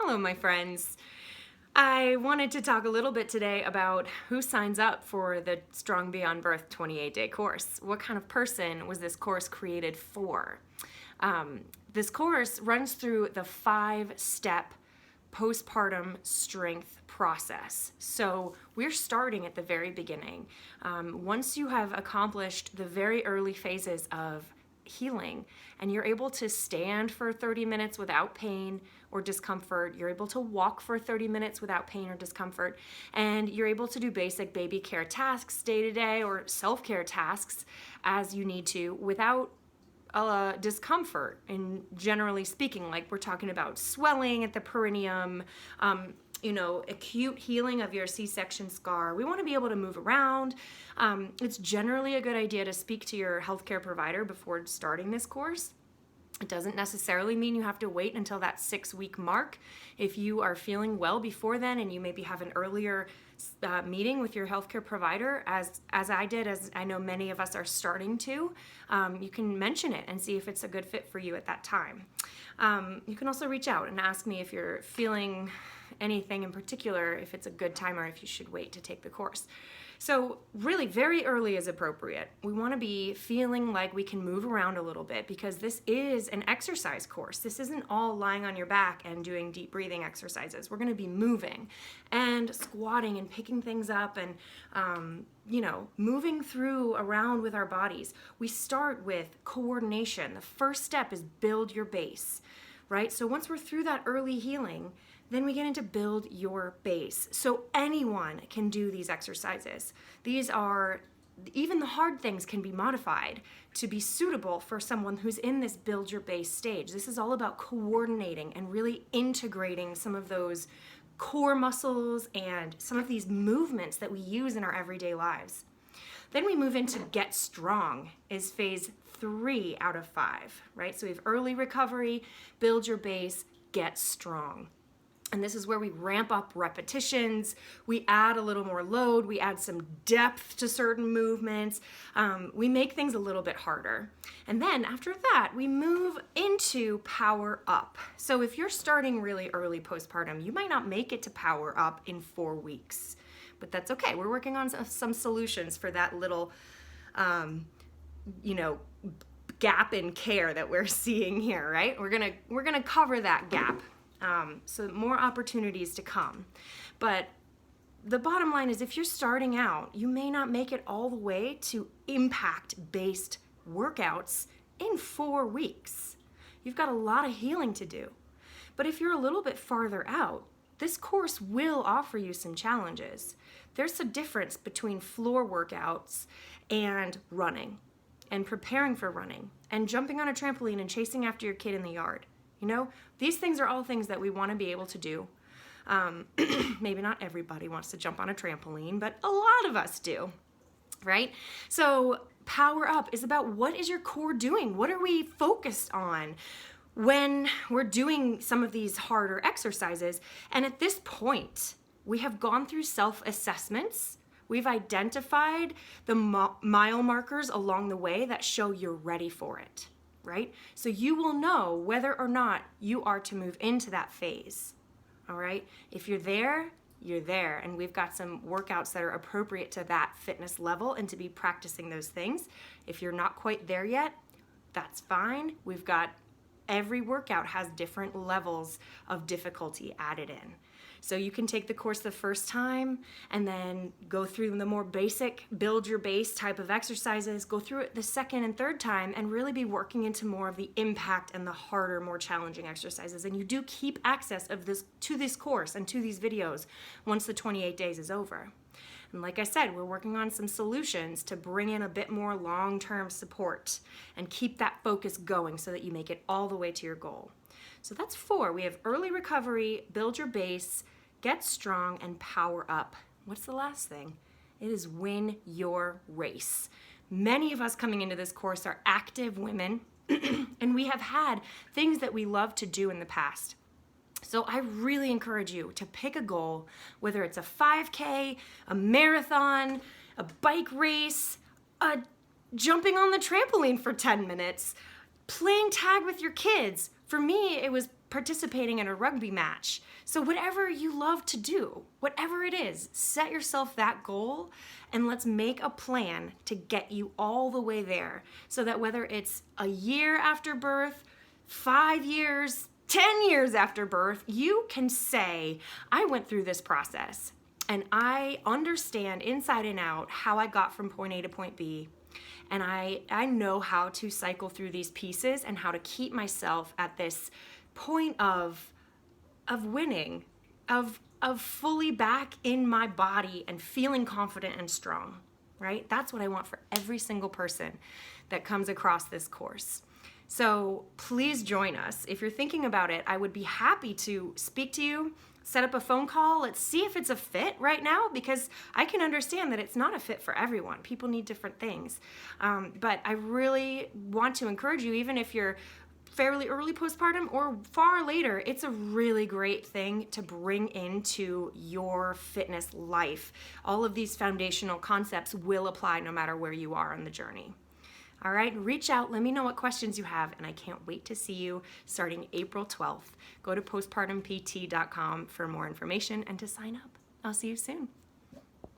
Hello, my friends. I wanted to talk a little bit today about who signs up for the Strong Beyond Birth 28-day course. What kind of person was this course created for? This course runs through the 5-step postpartum strength process. So we're starting at the very beginning. Once you have accomplished the very early phases of healing and you're able to stand for 30 minutes without pain or discomfort, you're able to walk for 30 minutes without pain or discomfort, and you're able to do basic baby care tasks day to day or self-care tasks as you need to without discomfort. And generally speaking, like we're talking about swelling at the perineum, acute healing of your C-section scar. We want to be able to move around. It's generally a good idea to speak to your healthcare provider before starting this course. It doesn't necessarily mean you have to wait until that 6-week mark. If you are feeling well before then and you maybe have an earlier meeting with your healthcare provider, as I did, as I know many of us are starting to, you can mention it and see if it's a good fit for you at that time. You can also reach out and ask me if you're feeling anything in particular, if it's a good time or if you should wait to take the course. So really very early is appropriate. We want to be feeling like we can move around a little bit because this is an exercise course. This isn't all lying on your back and doing deep breathing exercises. We're going to be moving and squatting and picking things up and, moving through around with our bodies. We start with coordination. The first step is build your base, right? So once we're through that early healing, then we get into build your base. So anyone can do these exercises. Even the hard things can be modified to be suitable for someone who's in this build your base stage. This is all about coordinating and really integrating some of those core muscles and some of these movements that we use in our everyday lives. Then we move into get strong is phase 3 out of 5, right? So we have early recovery, build your base, get strong. And this is where we ramp up repetitions, we add a little more load, we add some depth to certain movements, we make things a little bit harder. And then after that, we move into power up. So if you're starting really early postpartum, you might not make it to power up in 4 weeks, but that's okay. We're working on some solutions for that little, gap in care that we're seeing here, right? We're gonna cover that gap. So more opportunities to come. But the bottom line is if you're starting out, you may not make it all the way to impact-based workouts in 4 weeks. You've got a lot of healing to do. But if you're a little bit farther out, this course will offer you some challenges. There's a difference between floor workouts and running and preparing for running and jumping on a trampoline and chasing after your kid in the yard. These things are all things that we want to be able to do. Maybe not everybody wants to jump on a trampoline, but a lot of us do, right? So power up is about what is your core doing? What are we focused on when we're doing some of these harder exercises? And at this point, we have gone through self-assessments. We've identified the mile markers along the way that show you're ready for it. Right? So you will know whether or not you are to move into that phase. All right? If you're there, you're there. And we've got some workouts that are appropriate to that fitness level and to be practicing those things. If you're not quite there yet, that's fine. Every workout has different levels of difficulty added in. So you can take the course the first time and then go through the more basic build your base type of exercises, go through it the second and third time and really be working into more of the impact and the harder, more challenging exercises. And you do keep access to this course and to these videos once the 28 days is over. And like I said, we're working on some solutions to bring in a bit more long-term support and keep that focus going so that you make it all the way to your goal. So that's 4. We have early recovery, build your base, get strong, and power up. What's the last thing? It is win your race. Many of us coming into this course are active women, and we have had things that we love to do in the past. So I really encourage you to pick a goal, whether it's a 5K, a marathon, a bike race, jumping on the trampoline for 10 minutes, playing tag with your kids. For me, it was participating in a rugby match. So whatever you love to do, whatever it is, set yourself that goal and let's make a plan to get you all the way there, so that whether it's a year after birth, 5 years, 10 years after birth, you can say, I went through this process and I understand inside and out how I got from point A to point B. And I know how to cycle through these pieces and how to keep myself at this point of winning, of fully back in my body and feeling confident and strong, right? That's what I want for every single person that comes across this course. So please join us. If you're thinking about it, I would be happy to speak to you, set up a phone call. Let's see if it's a fit right now, because I can understand that it's not a fit for everyone. People need different things. But I really want to encourage you, even if you're fairly early postpartum or far later, it's a really great thing to bring into your fitness life. All of these foundational concepts will apply no matter where you are on the journey. All right, reach out, let me know what questions you have, and I can't wait to see you starting April 12th. Go to postpartumpt.com for more information and to sign up. I'll see you soon.